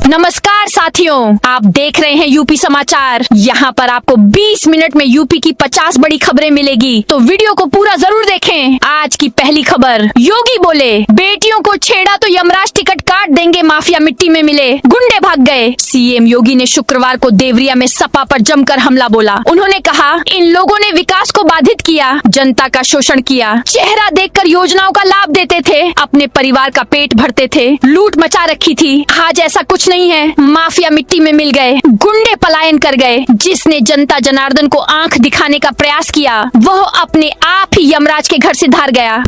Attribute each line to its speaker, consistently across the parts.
Speaker 1: नमस्कार साथियों, आप देख रहे हैं यूपी समाचार। यहाँ पर आपको 20 मिनट में यूपी की 50 बड़ी खबरें मिलेगी, तो वीडियो को पूरा जरूर देखें। आज की पहली खबर, योगी बोले बेटियों को छेड़ा तो यमराज टिकट काट देंगे, माफिया मिट्टी में मिले, गुंडे भाग गए। सीएम योगी ने शुक्रवार को देवरिया में सपा पर जमकर हमला बोला। उन्होंने कहा, इन लोगों ने विकास को बाधित किया, जनता का शोषण किया, चेहरा देखकर योजनाओं का लाभ देते थे, अपने परिवार का पेट भरते थे, लूट मचा रखी थी। आज ऐसा कुछ नहीं है, माफिया मिट्टी में मिल गए, गुंडे पलायन कर गए। जिसने जनता जनार्दन को आंख दिखाने का प्रयास किया, वह अपने आप ही यमराज के घर से धार गया।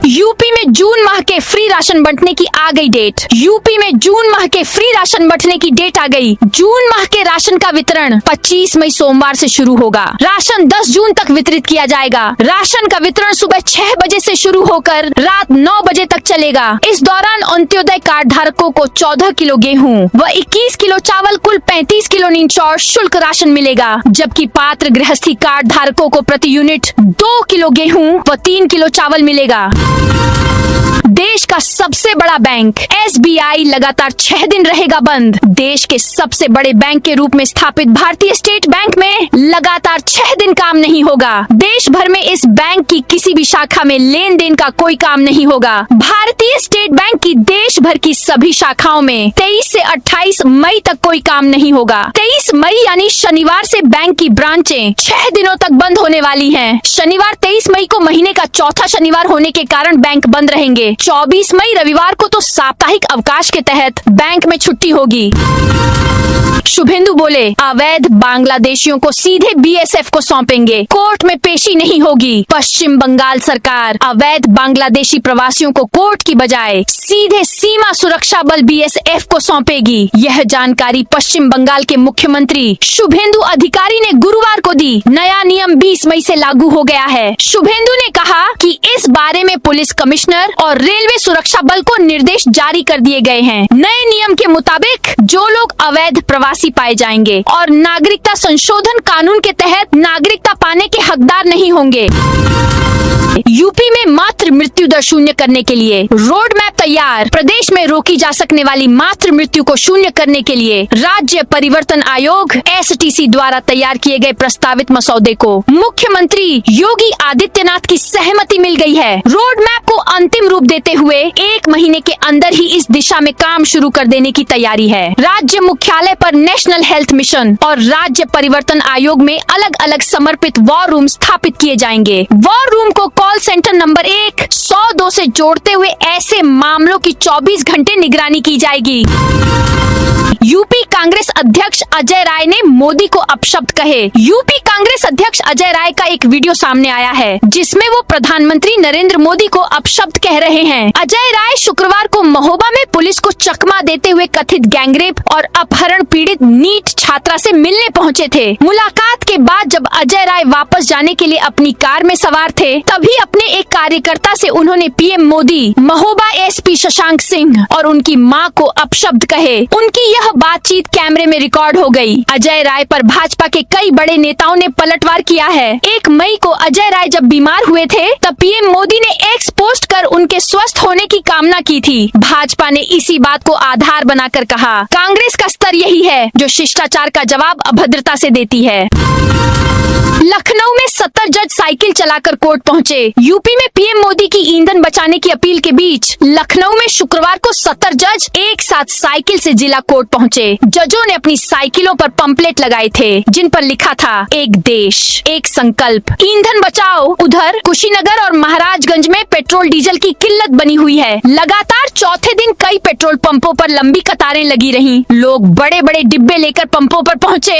Speaker 1: यूपी में जून माह के फ्री राशन बंटने की आ गई डेट। यूपी में जून माह के फ्री राशन बंटने की डेट आ गई। जून माह के राशन का वितरण 25 मई सोमवार से शुरू होगा। राशन 10 जून तक वितरित किया जाएगा। राशन का वितरण सुबह 6 बजे से शुरू होकर रात 9 बजे तक चलेगा। इस दौरान अंत्योदय कार्ड धारकों को 14 किलो गेहूं व 21 किलो चावल, कुल 35 किलो निःशुल्क शुल्क राशन मिलेगा, जबकि पात्र गृहस्थी कार्ड धारकों को प्रति यूनिट 2 किलो गेहूं व 3 किलो चावल मिलेगा। देश का सबसे बड़ा बैंक एसबीआई लगातार 6 दिन रहेगा बंद। देश के सबसे बड़े बैंक के रूप में स्थापित भारतीय स्टेट बैंक में लगातार 6 दिन काम नहीं होगा। देश भर में इस बैंक की किसी भी शाखा में लेन देन का कोई काम नहीं होगा। भारतीय स्टेट बैंक की देश भर की सभी शाखाओं में 23 से 28 मई तक कोई काम नहीं होगा। 23 मई यानी शनिवार से बैंक की ब्रांचें 6 दिनों तक बंद होने वाली हैं। शनिवार 23 मई को महीने का चौथा शनिवार होने के कारण बैंक बंद रहेंगे। 24 मई रविवार को तो साप्ताहिक अवकाश के तहत बैंक में छुट्टी होगी। शुभेंदु बोले, अवैध बांग्लादेशियों को सीधे बीएसएफ को सौंपेंगे, कोर्ट में पेशी नहीं होगी। पश्चिम बंगाल सरकार अवैध बांग्लादेशी प्रवासियों को कोर्ट की बजाय सीधे सीमा सुरक्षा बल बीएसएफ को सौंपेगी। यह जानकारी पश्चिम बंगाल के मुख्यमंत्री शुभेंदु अधिकारी ने गुरुवार को दी। नया नियम 20 मई से लागू हो गया है। शुभेंदु ने कहा कि इस बारे में पुलिस कमिश्नर और रेलवे सुरक्षा बल को निर्देश जारी कर दिए गए हैं। नए नियम के मुताबिक जो लोग अवैध प्रवासी पाए जाएंगे और नागरिकता संशोधन कानून के तहत नागरिकता पाने के हकदार नहीं होंगे। यूपी में मातृ मृत्यु दर शून्य करने के लिए रोड मैप तैयार। प्रदेश में रोकी जा सकने वाली मातृ मृत्यु को शून्य करने के लिए राज्य परिवर्तन आयोग एसटीसी द्वारा तैयार किए गए प्रस्तावित मसौदे को मुख्यमंत्री योगी आदित्यनाथ की सहमति मिल गई है। रोड मैप को अंतिम रूप देते हुए 1 महीने के अंदर ही इस दिशा में काम शुरू कर देने की तैयारी है। राज्य मुख्यालय पर नेशनल हेल्थ मिशन और राज्य परिवर्तन आयोग में अलग अलग समर्पित वॉर रूम स्थापित किए जाएंगे। वॉर रूम को कॉल सेंटर नंबर 102 से जोड़ते हुए ऐसे मामलों की 24 घंटे निगरानी की जाएगी। यूपी कांग्रेस अध्यक्ष अजय राय ने मोदी को अपशब्द कहे। यूपी कांग्रेस अध्यक्ष अजय राय का एक वीडियो सामने आया है, जिसमें वो प्रधानमंत्री नरेंद्र मोदी को अपशब्द कह रहे हैं। अजय राय शुक्रवार को महोबा में पुलिस को चकमा देते हुए कथित गैंगरेप और अपहरण पीड़ित नीट छात्रा से मिलने पहुंचे थे। मुलाकात के बाद जब अजय राय वापस जाने के लिए अपनी कार में सवार थे, तभी अपने एक कार्यकर्ता से उन्होंने पीएम मोदी, महोबा एसपी शशांक सिंह और उनकी मां को अपशब्द कहे। उनकी यह बातचीत कैमरे में रिकॉर्ड हो गई। अजय राय पर भाजपा के कई बड़े नेताओं ने पलटवार किया है। 1 मई को अजय राय जब बीमार हुए थे, तब पीएम मोदी ने एक्स पोस्ट कर उनके स्वस्थ होने की कामना की थी। भाजपा ने इसी बात को आधार बनाकर कहा, कांग्रेस का स्तर यही है जो शिष्टाचार का जवाब अभद्रता से देती है। लखनऊ में 70 जज साइकिल चलाकर कोर्ट पहुंचे। यूपी में पीएम मोदी की ईंधन बचाने की अपील के बीच लखनऊ में शुक्रवार को 70 जज एक साथ साइकिल से जिला कोर्ट पहुंचे। जजों ने अपनी साइकिलों पर पंपलेट लगाए थे, जिन पर लिखा था, एक देश एक संकल्प, ईंधन बचाओ। उधर कुशीनगर और महाराजगंज में पेट्रोल डीजल की किल्लत बनी हुई है। लगातार चौथे दिन कई पेट्रोल पंपों पर लंबी कतारें लगी रहीं। लोग बड़े बड़े डिब्बे लेकर पंपों पर पहुंचे।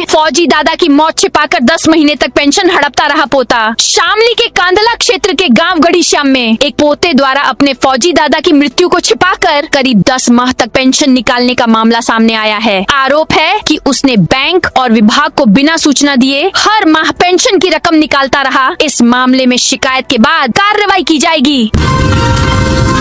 Speaker 1: फौजी दादा की मौत छिपाकर 10 महीने तक पेंशन हड़पता रहा पोता। शामली के कांदला क्षेत्र के गांव गढ़ी श्याम में एक पोते द्वारा अपने फौजी दादा की मृत्यु को छिपाकर करीब 10 माह तक पेंशन निकालने का मामला सामने आया है। आरोप है कि उसने बैंक और विभाग को बिना सूचना दिए हर माह पेंशन की रकम निकालता रहा। इस मामले में शिकायत के बाद कार्रवाई की जाएगी।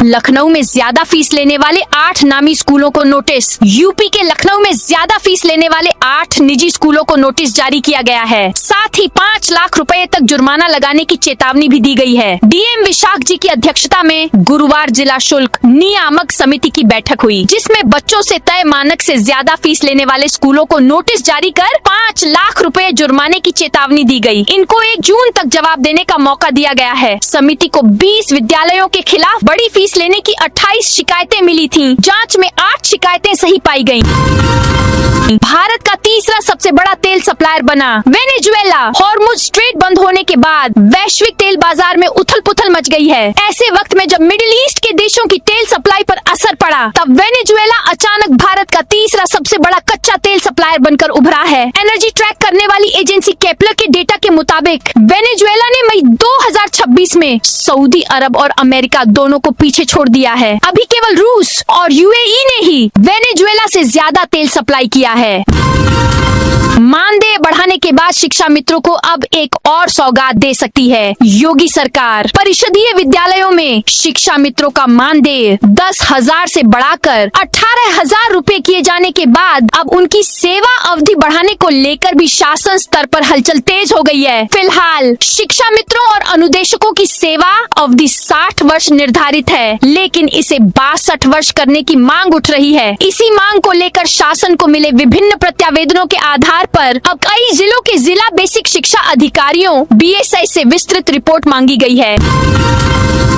Speaker 1: लखनऊ में ज्यादा फीस लेने वाले 8 नामी स्कूलों को नोटिस। यूपी के लखनऊ में ज्यादा फीस लेने वाले 8 निजी स्कूलों को नोटिस जारी जारी किया गया है। साथ ही 5 लाख रुपए तक जुर्माना लगाने की चेतावनी भी दी गई है। डीएम विशाख जी की अध्यक्षता में गुरुवार जिला शुल्क नियामक समिति की बैठक हुई, जिसमें बच्चों से तय मानक से ज्यादा फीस लेने वाले स्कूलों को नोटिस जारी कर 5 लाख रुपए जुर्माने की चेतावनी दी गई। इनको 1 जून तक जवाब देने का मौका दिया गया है। समिति को 20 विद्यालयों के खिलाफ बड़ी फीस लेने की 28 शिकायतें मिली थीं। जांच में 8 शिकायतें सही पाई गयी। भारत का तीसरा सबसे बड़ा तेल सप्लायर बना वेनेजुएला। हॉर्मुज स्ट्रेट बंद होने के बाद वैश्विक तेल बाजार में उथल पुथल मच गई है। ऐसे वक्त में जब मिडिल ईस्ट के देशों की तेल सप्लाई पर असर पड़ा, तब वेनेजुएला अचानक भारत का तीसरा सबसे बड़ा कच्चा तेल सप्लायर बनकर उभरा है। एनर्जी ट्रैक करने वाली एजेंसी केपलर के डेटा के मुताबिक वेनेजुएला ने मई 2026 में सऊदी अरब और अमेरिका दोनों को पीछे छोड़ दिया है। अभी केवल रूस और यूएई ने ही वेनेजुएला से ज्यादा तेल सप्लाई किया है। मानदेय बढ़ाने के बाद शिक्षा मित्रों को अब एक और सौगात दे सकती है योगी सरकार। परिषदीय विद्यालयों में शिक्षा मित्रों का मानदेय 10,000 से बढ़ाकर 18,000 रुपए किए जाने के बाद अब उनकी सेवा अवधि बढ़ाने को लेकर भी शासन स्तर पर हलचल तेज हो गई है। फिलहाल शिक्षा मित्रों और अनुदेशकों की सेवा अवधि 60 वर्ष निर्धारित है, लेकिन इसे 62 वर्ष करने की मांग उठ रही है। इसी मांग को लेकर शासन को मिले विभिन्न प्रत्यावेदनों के आधार पर अब कई जिलों के जिला बेसिक शिक्षा अधिकारियों बीएसआई से विस्तृत रिपोर्ट मांगी गई है।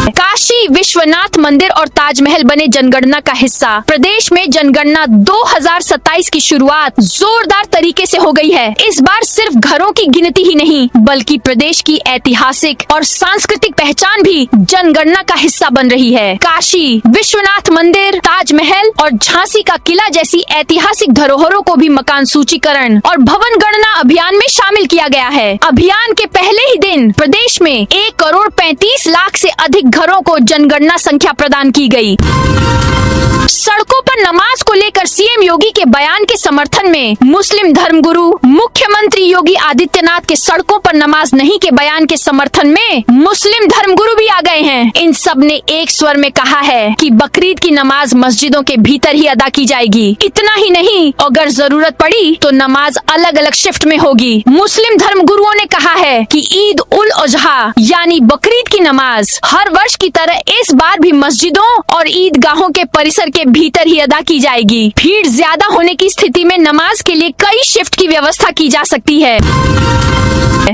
Speaker 1: काशी विश्वनाथ मंदिर और ताजमहल बने जनगणना का हिस्सा। प्रदेश में जनगणना 2027 की शुरुआत जोरदार तरीके से हो गई है। इस बार सिर्फ घरों की गिनती ही नहीं, बल्कि प्रदेश की ऐतिहासिक और सांस्कृतिक पहचान भी जनगणना का हिस्सा बन रही है। काशी विश्वनाथ मंदिर, ताजमहल और झांसी का किला जैसी ऐतिहासिक धरोहरों को भी मकान सूचीकरण और भवन गणना अभियान में शामिल किया गया है। अभियान के पहले ही दिन प्रदेश में 1,35,00,000 से अधिक घरों को जनगणना संख्या प्रदान की गई। सड़कों पर नमाज को लेकर सीएम योगी के बयान के समर्थन में मुस्लिम धर्मगुरु मुख्यमंत्री योगी आदित्यनाथ के सड़कों पर नमाज नहीं के बयान के समर्थन में मुस्लिम धर्मगुरु भी आ गए हैं। इन सब ने एक स्वर में कहा है कि बकरीद की नमाज मस्जिदों के भीतर ही अदा की जाएगी। इतना ही नहीं, अगर जरूरत पड़ी तो नमाज अलग अलग शिफ्ट में होगी। मुस्लिम धर्मगुरुओं ने कहा है कि ईद उल अजहा यानी बकरीद की नमाज हर वर्ष की तरह इस बार भी मस्जिदों और ईदगाहों के परिसर के भीतर ही अदा की जाएगी। भीड़ ज्यादा होने की स्थिति में नमाज के लिए कई शिफ्ट की व्यवस्था की जा सकती है।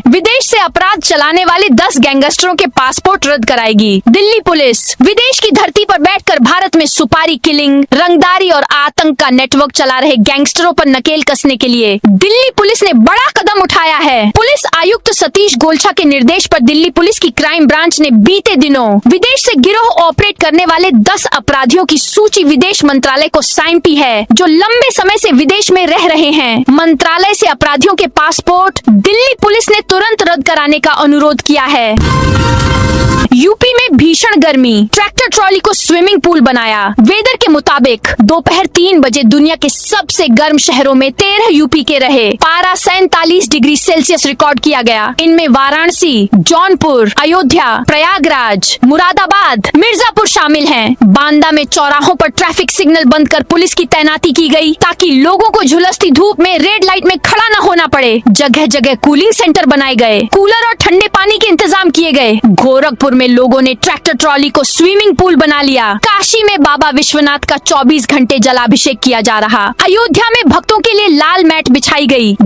Speaker 1: विदेश से अपराध चलाने वाले 10 गैंगस्टरों के पासपोर्ट रद्द कराएगी दिल्ली पुलिस। विदेश की धरती पर बैठकर भारत में सुपारी किलिंग, रंगदारी और आतंक का नेटवर्क चला रहे गैंगस्टरों पर नकेल कसने के लिए दिल्ली पुलिस ने बड़ा कदम उठाया है। पुलिस आयुक्त सतीश गोलछा के निर्देश पर दिल्ली पुलिस की क्राइम ब्रांच ने बीते दिनों विदेश से गिरोह ऑपरेट करने वाले 10 अपराधियों की सूची विदेश मंत्रालय को सौंपी है, जो लंबे समय से विदेश में रह रहे हैं। मंत्रालय से अपराधियों के पासपोर्ट दिल्ली पुलिस ने तुरंत रद्द कराने का अनुरोध किया है। यूपी में भीषण गर्मी, ट्रैक्टर ट्रॉली को स्विमिंग पूल बनाया। वेदर के मुताबिक दोपहर 3 बजे दुनिया के सबसे गर्म शहरों में 13 यूपी के रहे। पारा 47 डिग्री सेल्सियस रिकॉर्ड किया गया। इनमें वाराणसी, जौनपुर, अयोध्या, प्रयागराज, मुरादाबाद, मिर्जापुर शामिल हैं। बांदा में चौराहों पर ट्रैफिक सिग्नल बंद कर पुलिस की तैनाती की गई, ताकि लोगों को झुलसती धूप में रेड लाइट में खड़ा न होना पड़े। जगह जगह कूलिंग सेंटर बनाए गए, कूलर और ठंडे पानी के इंतजाम किए गए। गोरखपुर में लोगों ने ट्रैक्टर ट्रॉली को स्विमिंग पूल बना लिया। काशी में बाबा विश्वनाथ का 24 घंटे जलाभिषेक किया जा रहा। अयोध्या में भक्तों के लिए लाल मैट बिछाई गई।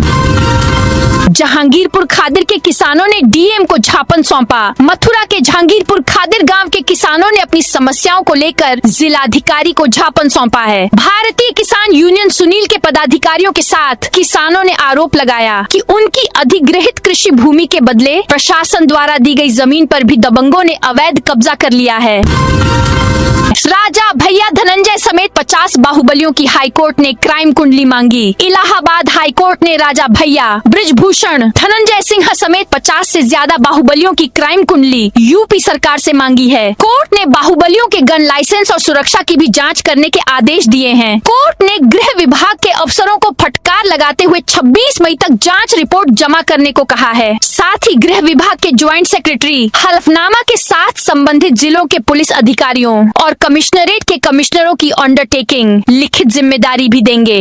Speaker 1: जहांगीरपुर खादिर के किसानों ने डीएम को ज्ञापन सौंपा। मथुरा के जहांगीरपुर खादिर गांव के किसानों ने अपनी समस्याओं को लेकर जिलाधिकारी को ज्ञापन सौंपा है। भारतीय किसान यूनियन सुनील के पदाधिकारियों के साथ किसानों ने आरोप लगाया कि उनकी अधिग्रहित कृषि भूमि के बदले प्रशासन द्वारा दी गई जमीन पर भी दबंगों ने अवैध कब्जा कर लिया है। राजा भैया धनंजय समेत 50 बाहुबलियों की हाईकोर्ट ने क्राइम कुंडली मांगी। इलाहाबाद हाईकोर्ट ने राजा भैया, बृजभूषण, धनंजय सिंह समेत 50 से ज्यादा बाहुबलियों की क्राइम कुंडली यूपी सरकार से मांगी है। कोर्ट ने बाहुबलियों के गन लाइसेंस और सुरक्षा की भी जांच करने के आदेश दिए हैं। कोर्ट ने गृह विभाग के अफसरों को फटकार लगाते हुए 26 मई तक जाँच रिपोर्ट जमा करने को कहा है। साथ ही गृह विभाग के ज्वाइंट सेक्रेटरी हलफनामा के साथ संबंधित जिलों के पुलिस अधिकारियों और कमिश्नरेट के कमिश्नरों की अंडरटेकिंग लिखित जिम्मेदारी भी देंगे।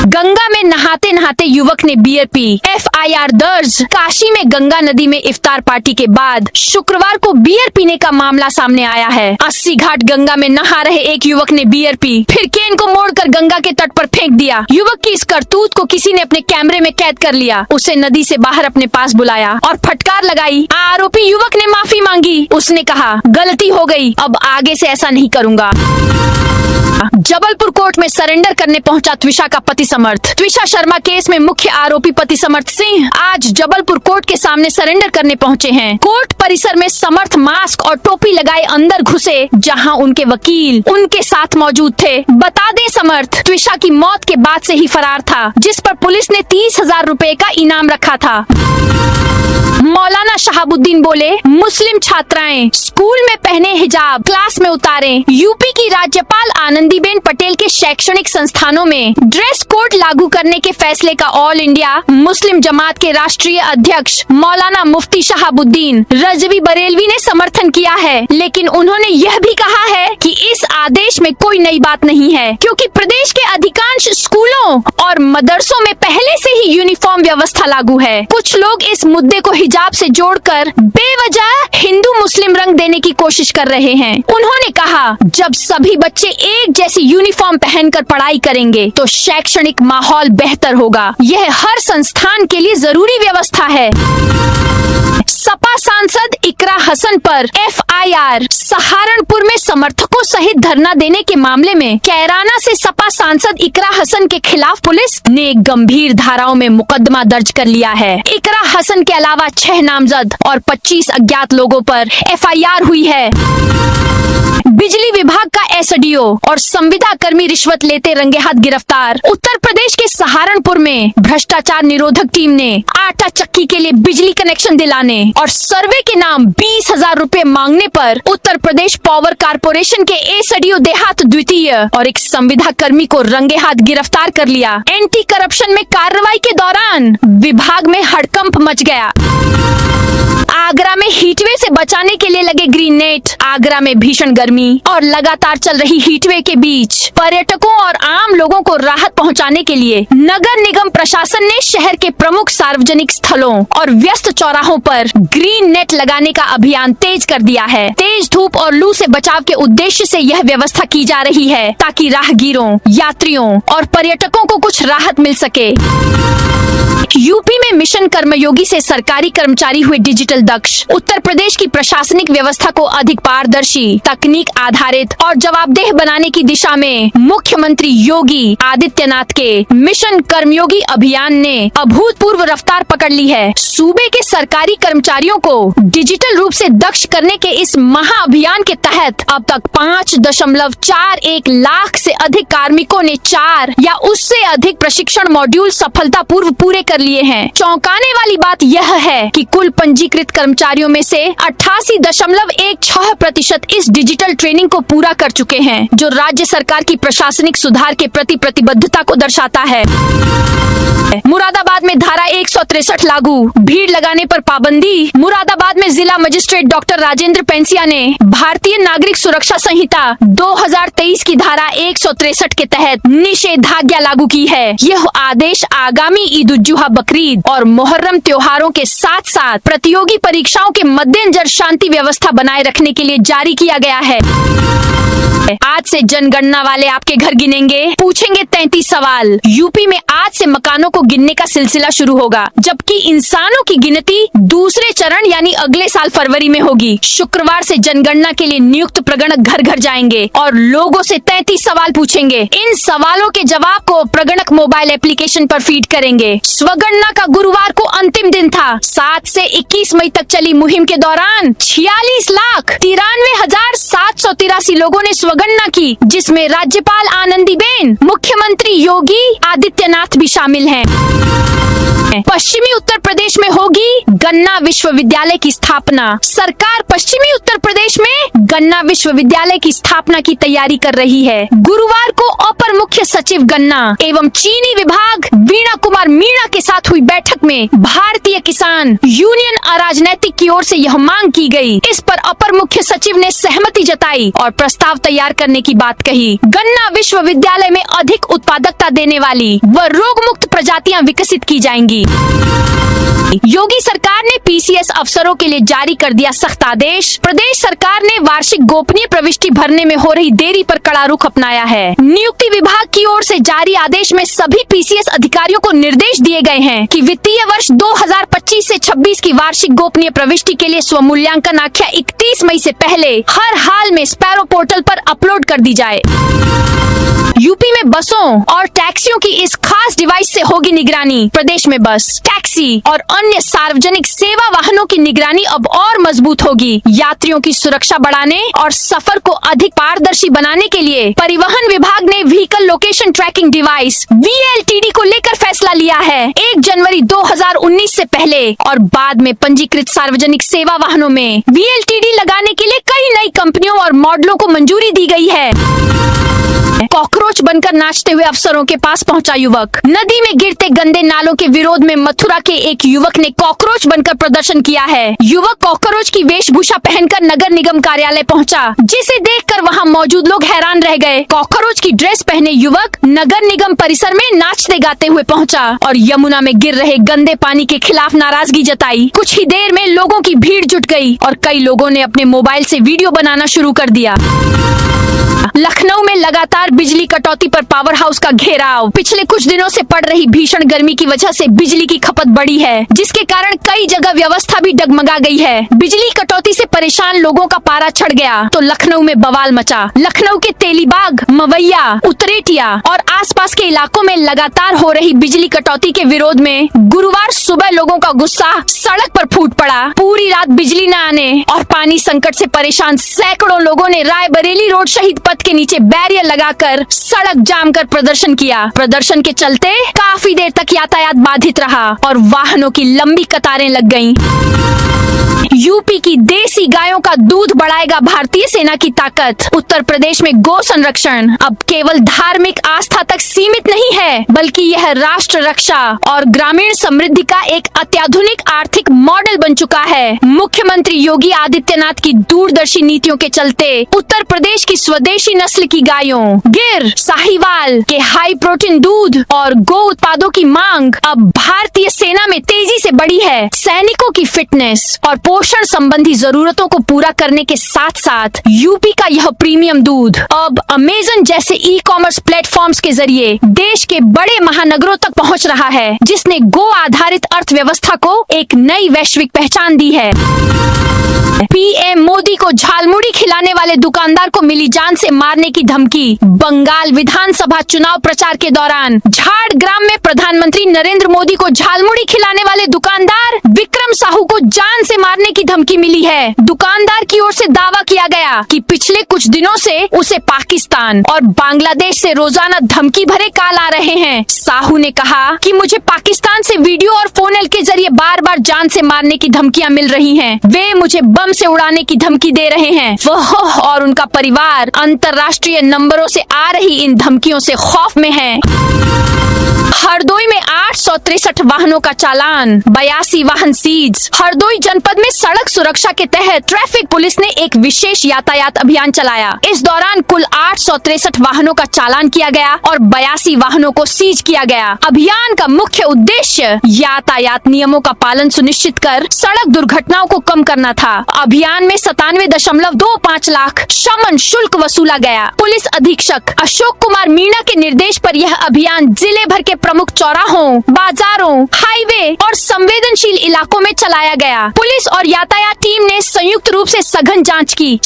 Speaker 1: गंगा में नहाते नहाते युवक ने बियर पी, FIR दर्ज। काशी में गंगा नदी में इफ्तार पार्टी के बाद शुक्रवार को बियर पीने का मामला सामने आया है। 80 घाट गंगा में नहा रहे एक युवक ने बियर पी, फिर केन को मोड़कर गंगा के तट पर फेंक दिया। युवक की इस करतूत को किसी ने अपने कैमरे में कैद कर लिया। उसे नदी से बाहर अपने पास बुलाया और फटकार लगाई। आरोपी युवक ने माफी मांगी। उसने कहा, गलती हो गई, अब आगे से ऐसा नहीं करूंगा। जबलपुर कोर्ट में सरेंडर करने पहुंचा त्विषा का पति समर्थ। त्विषा शर्मा केस में मुख्य आरोपी पति समर्थ सिंह आज जबलपुर कोर्ट के सामने सरेंडर करने पहुंचे हैं। कोर्ट परिसर में समर्थ मास्क और टोपी लगाए अंदर घुसे, जहां उनके वकील उनके साथ मौजूद थे। बता दें, समर्थ त्विषा की मौत के बाद से ही फरार था, जिस पर पुलिस ने 30,000 रुपए का इनाम रखा था। मौलाना शहाबुद्दीन बोले, मुस्लिम छात्राएं स्कूल में पहने हिजाब, क्लास में उतारें। यूपी की राज्यपाल आनंदीबेन पटेल के शैक्षणिक संस्थानों में ड्रेस कोड लागू करने के फैसले का ऑल इंडिया मुस्लिम जमात के राष्ट्रीय अध्यक्ष मौलाना मुफ्ती शहाबुद्दीन रजवी बरेलवी ने समर्थन किया है, लेकिन उन्होंने यह भी कहा है कि इस आदेश में कोई नई बात नहीं है, क्योंकि प्रदेश के अधिकांश स्कूलों और मदरसों में पहले से ही यूनिफॉर्म व्यवस्था लागू है। कुछ लोग इस मुद्दे को हिजाब से जोड़कर बेवजह हिंदू मुस्लिम रंग देने की कोशिश कर रहे हैं। उन्होंने कहा, जब सभी बच्चे एक जैसी यूनिफॉर्म पहनकर पढ़ाई करेंगे तो शैक्षणिक माहौल बेहतर होगा। यह हर संस्थान के लिए जरूरी व्यवस्था है। सपा सांसद इकरा हसन पर FIR। सहारनपुर में समर्थकों सहित धरना देने के मामले में कैराना से सपा सांसद इकरा हसन के खिलाफ पुलिस ने गंभीर धाराओं में मुकदमा दर्ज कर लिया है। इकरा हसन के अलावा 6 नामजद और 25 अज्ञात लोगों पर FIR हुई है। बिजली विभाग का SDO और संविदा कर्मी रिश्वत लेते रंगे हाथ गिरफ्तार। उत्तर प्रदेश के सहारनपुर में भ्रष्टाचार निरोधक टीम ने आटा चक्की के लिए बिजली कनेक्शन दिलाने और सर्वे के नाम 20,000 रुपए मांगने पर उत्तर प्रदेश पावर कारपोरेशन के SDO देहात द्वितीय और एक संविदा कर्मी को रंगे हाथ गिरफ्तार कर लिया। एंटी करप्शन में कार्रवाई के दौरान विभाग में हड़कंप मच गया। आगरा में हीटवेव से बचाने के लिए लगे ग्रीन नेट। आगरा में भीषण गर्मी और लगातार चल रही हीटवेव के बीच पर्यटकों और आम लोगों को राहत पहुंचाने के लिए नगर निगम प्रशासन ने शहर के प्रमुख सार्वजनिक स्थलों और व्यस्त चौराहों पर ग्रीन नेट लगाने का अभियान तेज कर दिया है। तेज धूप और लू से बचाव के उद्देश्य से यह व्यवस्था की जा रही है, ताकि राहगीरों, यात्रियों और पर्यटकों को कुछ राहत मिल सके। यूपी में मिशन कर्मयोगी से सरकारी कर्मचारी हुए डिजिटल दक्ष। उत्तर प्रदेश की प्रशासनिक व्यवस्था को अधिक पारदर्शी, तकनीक आधारित और जवाबदेह बनाने की दिशा में मुख्यमंत्री योगी आदित्यनाथ के मिशन कर्मयोगी अभियान ने अभूतपूर्व रफ्तार पकड़ ली है। सूबे के सरकारी कर्मचारियों को डिजिटल रूप से दक्ष करने के इस महाअभियान के तहत अब तक 5.41 लाख से अधिक कार्मिकों ने 4 या उससे अधिक प्रशिक्षण मॉड्यूल सफलतापूर्व पूरे कर लिए हैं। चौंकाने वाली बात यह है कि कुल पंजीकृत कर्मचारियों में से 88.16% इस डिजिटल ट्रेनिंग को पूरा कर चुके हैं, जो राज्य सरकार की प्रशासनिक सुधार के प्रति प्रतिबद्धता को दर्शाता है। मुरादाबाद में धारा 163 लागू, भीड़ लगाने पर पाबंदी। मुरादाबाद में जिला मजिस्ट्रेट डॉक्टर राजेंद्र पेंसिया ने भारतीय नागरिक सुरक्षा संहिता 2023 की धारा 163 के तहत निषेधाज्ञा लागू की है। यह आदेश आगामी ईद उल जुहा, बकरीद और मुहर्रम त्योहारों के साथ साथ प्रतियोगी परीक्षाओं के मद्देनजर शांति व्यवस्था बनाए रखने के लिए जारी किया गया है। आज से जनगणना वाले आपके घर गिनेंगे, पूछेंगे 33 सवाल। यूपी में आज से मकानों को गिनने का सिलसिला शुरू होगा, जबकि इंसानों की गिनती दूसरे चरण यानी अगले साल फरवरी में होगी। शुक्रवार से जनगणना के लिए नियुक्त प्रगणक घर घर जाएंगे और लोगों से 33 सवाल पूछेंगे। इन सवालों के जवाब को प्रगणक मोबाइल एप्लीकेशन पर फीड करेंगे। स्वगणना का गुरुवार को अंतिम दिन था। 7 से 21 मई तक चली मुहिम के दौरान 46,93,783 लोगों ने स्वगणना की, जिसमें राज्यपाल आनंदीबेन, मुख्यमंत्री योगी आदित्यनाथ भी शामिल हैं। पश्चिमी उत्तर प्रदेश में होगी गन्ना विश्वविद्यालय की स्थापना। सरकार पश्चिमी उत्तर प्रदेश में गन्ना विश्वविद्यालय की स्थापना की तैयारी कर रही है। गुरुवार को अपर अपर मुख्य सचिव गन्ना एवं चीनी विभाग वीणा कुमार मीणा के साथ हुई बैठक में भारतीय किसान यूनियन अराजनैतिक की ओर से यह मांग की गई। इस पर अपर मुख्य सचिव ने सहमति जताई और प्रस्ताव तैयार करने की बात कही। गन्ना विश्वविद्यालय में अधिक उत्पादकता देने वाली व रोग मुक्त प्रजातियां विकसित की जाएंगी। योगी सरकार ने पीसीएस अफसरों के लिए जारी कर दिया सख्त आदेश। प्रदेश सरकार ने वार्षिक गोपनीय प्रविष्टि भरने में हो रही देरी पर कड़ा रुख अपनाया है। नियुक्ति विभाग की ओर से जारी आदेश में सभी पीसीएस अधिकारियों को निर्देश दिए गए हैं कि वित्तीय वर्ष 2025 से 26 की वार्षिक गोपनीय प्रविष्टि के लिए स्वमूल्यांकन आख्या 31 मई से पहले हर हाल में स्पैरो पोर्टल पर अपलोड कर दी जाए। यूपी में बसों और टैक्सियों की इस खास डिवाइस से होगी निगरानी। प्रदेश में बस, टैक्सी और अन्य सार्वजनिक सेवा वाहनों की निगरानी अब और मजबूत होगी। यात्रियों की सुरक्षा बढ़ाने और सफर को अधिक पारदर्शी बनाने के लिए परिवहन विभाग ने vehicle location tracking device VLTD को लेकर फैसला लिया है। 1 जनवरी 2019 से पहले और बाद में पंजीकृत सार्वजनिक सेवा वाहनों में VLTD लगाने के लिए कई नई कंपनियों और मॉडलों को मंजूरी दी गई है। कॉकरोच बनकर नाचते हुए अफसरों के पास पहुंचा युवक। नदी में गिरते गंदे नालों के विरोध में मथुरा के एक युवक ने कॉकरोच बनकर प्रदर्शन किया है। युवक कॉकरोच की वेशभूषा पहनकर नगर निगम कार्यालय पहुंचा, जिसे देखकर वहां मौजूद लोग हैरान रह गए। कॉकरोच की ड्रेस पहने युवक नगर निगम परिसर में नाचते गाते हुए पहुंचा और यमुना में गिर रहे गंदे पानी के खिलाफ नाराजगी जताई। कुछ ही देर में लोगों की भीड़ जुट गई और कई लोगों ने अपने मोबाइल से वीडियो बनाना शुरू कर दिया। लखनऊ में लगातार बिजली कटौती पर पावर हाउस का घेराव। पिछले कुछ दिनों से पड़ रही भीषण गर्मी की वजह से बिजली की खपत बढ़ी है, जिसके कारण कई जगह व्यवस्था भी डगमगा गई है। बिजली कटौती से परेशान लोगों का पारा चढ़ गया तो लखनऊ में बवाल मचा। लखनऊ के तेलीबाग, मवैया, उतरेटिया और आसपास के इलाकों में लगातार हो रही बिजली कटौती के विरोध में गुरुवार सुबह लोगों का गुस्सा सड़क पर फूट पड़ा। पूरी रात बिजली न आने और पानी संकट से परेशान सैकड़ों लोगों ने रायबरेली रोड शहीद पथ के नीचे बैरियर लगाकर सड़क जाम कर प्रदर्शन किया। प्रदर्शन के चलते काफी देर तक यातायात बाधित रहा और वाहनों की लंबी कतारें लग गईं। यूपी की देसी गायों का दूध बढ़ाएगा भारतीय सेना की ताकत। उत्तर प्रदेश में गौ संरक्षण अब केवल धार्मिक आस्था तक सीमित नहीं है, बल्कि यह राष्ट्र रक्षा और ग्रामीण समृद्धि का एक अत्याधुनिक आर्थिक मॉडल बन चुका है। मुख्यमंत्री योगी आदित्यनाथ की दूरदर्शी नीतियों के चलते उत्तर प्रदेश की स्वदेशी नस्ल की गायों, गिर, साहिवाल के हाई प्रोटीन दूध और गौ उत्पादों की मांग अब भारतीय सेना में तेजी से बढ़ी है। सैनिकों की फिटनेस और पोषण संबंधी जरूरतों को पूरा करने के साथ साथ यूपी का यह प्रीमियम दूध अब अमेज़न जैसे ई-कॉमर्स प्लेटफॉर्म्स के जरिए देश के बड़े महानगरों तक पहुंच रहा है, जिसने गो आधारित अर्थव्यवस्था को एक नई वैश्विक पहचान दी है। पीएम मोदी को झालमुड़ी खिलाने वाले दुकानदार को मिली जान से मारने की धमकी। बंगाल विधानसभा चुनाव प्रचार के दौरान झाड़ग्राम में प्रधानमंत्री नरेंद्र मोदी को झालमुड़ी खिलाने वाले दुकानदार विक्रम साहू को जान से मारने की धमकी मिली है। दुकानदार की ओर से दावा किया गया कि पिछले कुछ दिनों से उसे पाकिस्तान और बांग्लादेश से रोजाना धमकी भरे कॉल आ रहे हैं। साहू ने कहा कि मुझे पाकिस्तान से वीडियो और फोन के जरिए बार बार जान से मारने की धमकियां मिल रही हैं। वे मुझे बम से उड़ाने की धमकी दे रहे हैं। वह और उनका परिवार अंतर्राष्ट्रीय नंबरों से आ रही इन धमकियों से खौफ में है। हरदोई में 863 वाहनों का चालान, 82 वाहन सीज। हरदोई जनपद में सड़क सुरक्षा के तहत ट्रैफिक पुलिस ने एक विशेष यातायात अभियान चलाया। इस दौरान कुल 863 वाहनों का चालान किया गया और 82 वाहनों को सीज किया गया। अभियान का मुख्य उद्देश्य यातायात नियमों का पालन सुनिश्चित कर सड़क दुर्घटनाओं को कम करना था। अभियान में 97.25 लाख शमन शुल्क वसूला गया। पुलिस अधीक्षक अशोक कुमार मीणा के निर्देश पर यह अभियान जिले भर के प्रमुख चौराहों, बाजारों, हाईवे और संवेदनशील इलाकों में चलाया गया। पुलिस और यातायात टीम ने संयुक्त रूप से सघन जांच की।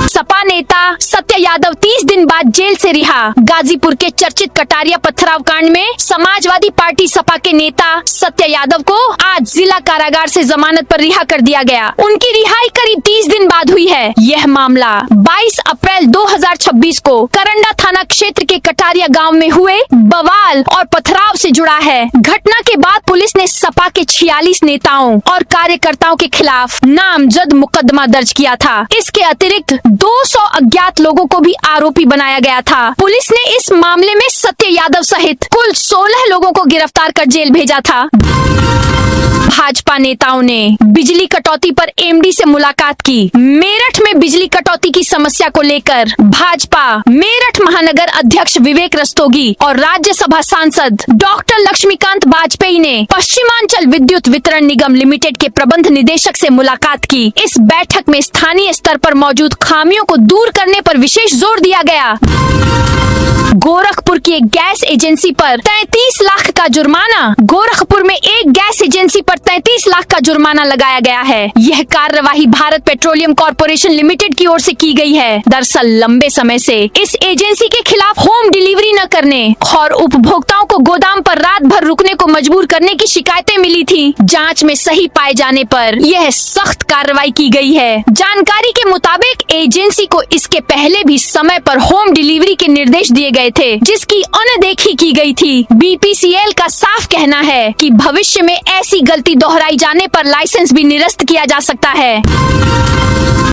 Speaker 1: सपा नेता सत्य यादव 30 दिन बाद जेल से रिहा। गाजीपुर के चर्चित कटारिया पथराव कांड में समाजवादी पार्टी सपा के नेता सत्य यादव को आज जिला कारागार से जमानत पर रिहा कर दिया गया। उनकी रिहाई करीब 30 दिन बाद हुई है। यह मामला 22 अप्रैल 2026 को करंडा थाना क्षेत्र के कटारिया गांव में हुए बवाल बवाल और पथराव से जुड़ा है। घटना के बाद पुलिस ने सपा के 46 नेताओं और कार्यकर्ताओं के खिलाफ नामजद मुकदमा दर्ज किया था। इसके अतिरिक्त 200 अज्ञात लोगों को भी आरोपी बनाया गया था। पुलिस ने इस मामले में सत्य यादव सहित कुल 16 लोगों को गिरफ्तार कर जेल भेजा था। भाजपा नेताओं ने बिजली कटौती पर एमडी से मुलाकात की। मेरठ में बिजली कटौती की समस्या को लेकर भाजपा मेरठ महानगर अध्यक्ष विवेक रस्तोगी और राज्यसभा सांसद डॉक्टर लक्ष्मीकांत वाजपेयी ने पश्चिमांचल विद्युत वितरण निगम लिमिटेड के प्रबंध निदेशक से मुलाकात की। इस बैठक में स्थानीय स्तर पर मौजूद खामियों को दूर करने पर विशेष जोर दिया गया। गोरखपुर की एक गैस एजेंसी पर 33 लाख का जुर्माना। गोरखपुर में एक गैस एजेंसी पर 33 लाख का जुर्माना लगाया गया है। यह कार्यवाही भारत पेट्रोलियम कॉर्पोरेशन लिमिटेड की ओर से की गई है। दरअसल लंबे समय से इस एजेंसी के खिलाफ होम डिलीवरी न करने और उपभोक्ताओं को गोदाम पर रात भर रुकने को मजबूर करने की शिकायतें मिली थी। जांच में सही पाए जाने पर यह सख्त कार्रवाई की गई है। जानकारी के मुताबिक एजेंसी को इसके पहले भी समय पर होम डिलीवरी के निर्देश दिए गए थे, जिसकी अनदेखी की गई थी। बीपीसीएल का साफ कहना है कि भविष्य में ऐसी गलती दोहराई जाने पर लाइसेंस भी निरस्त किया जा सकता है।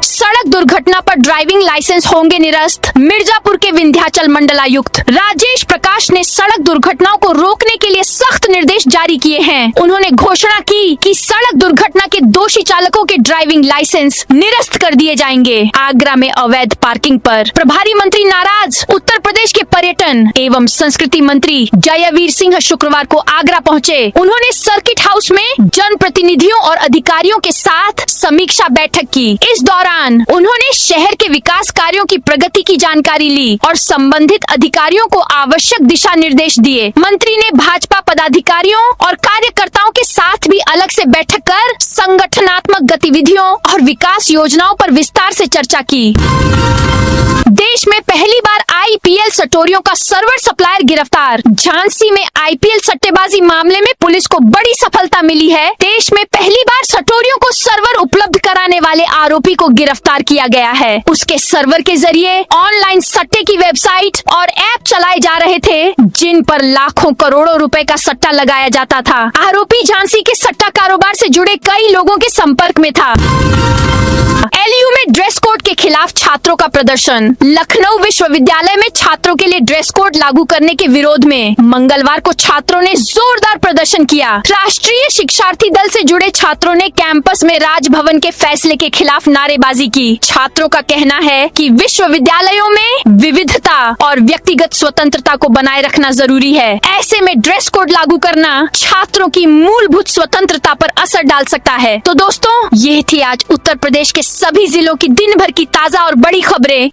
Speaker 1: सड़क दुर्घटना पर ड्राइविंग लाइसेंस होंगे निरस्त। मिर्जापुर के विंध्याचल मंडलायुक्त राजेश प्रकाश ने सड़क दुर्घटनाओं को रोकने के लिए सख्त निर्देश जारी किए हैं। उन्होंने घोषणा की कि सड़क दुर्घटना के दोषी चालकों के ड्राइविंग लाइसेंस निरस्त कर दिए जाएंगे। आगरा में अवैध पार्किंग पर प्रभारी मंत्री नाराज। उत्तर प्रदेश के पर्यटन एवं संस्कृति मंत्री जयवीर सिंह शुक्रवार को आगरा पहुँचे। उन्होंने सर्किट हाउस में जनप्रतिनिधियों और अधिकारियों के साथ समीक्षा बैठक की। इस दौरान उन्होंने शहर के विकास कार्यों की प्रगति की जानकारी ली और संबंधित अधिकारियों को आवश्यक दिशा निर्देश दिए। मंत्री ने भाजपा पदाधिकारियों और कार्यकर्ताओं के साथ भी अलग से बैठक कर संगठनात्मक गतिविधियों और विकास योजनाओं पर विस्तार से चर्चा की। देश में पहली बार आईपीएल सटोरियों का सर्वर सप्लायर गिरफ्तार। झांसी में आईपीएल सट्टेबाजी मामले में पुलिस को बड़ी सफलता मिली है। देश में पहली बार सटोरियों को सर्वर उपलब्ध कराने वाले आरोपी को गिरफ्तार किया गया है। उसके सर्वर के जरिए ऑनलाइन सट्टे की वेबसाइट और ऐप चलाए जा रहे थे, जिन पर लाखों करोड़ों रुपए का सट्टा लगाया जाता था। आरोपी झांसी के सट्टा कारोबार से जुड़े कई लोगों के संपर्क में था। एलयू में ड्रेस कोड के खिलाफ छात्रों का प्रदर्शन। लखनऊ विश्वविद्यालय में छात्रों के लिए ड्रेस कोड लागू करने के विरोध में मंगलवार को छात्रों ने जोरदार प्रदर्शन किया। राष्ट्रीय शिक्षार्थी दल से जुड़े छात्रों ने कैंपस में राजभवन के फैसले के खिलाफ नारेबाजी की। छात्रों का कहना है कि विश्वविद्यालयों में विविधता और व्यक्तिगत स्वतंत्रता को बनाए रखना जरूरी है। ऐसे में ड्रेस कोड लागू करना छात्रों की मूलभूत स्वतंत्रता पर असर डाल सकता है। तो दोस्तों, ये थी आज उत्तर प्रदेश के सभी जिलों की दिन भर की ताजा और बड़ी खबरें।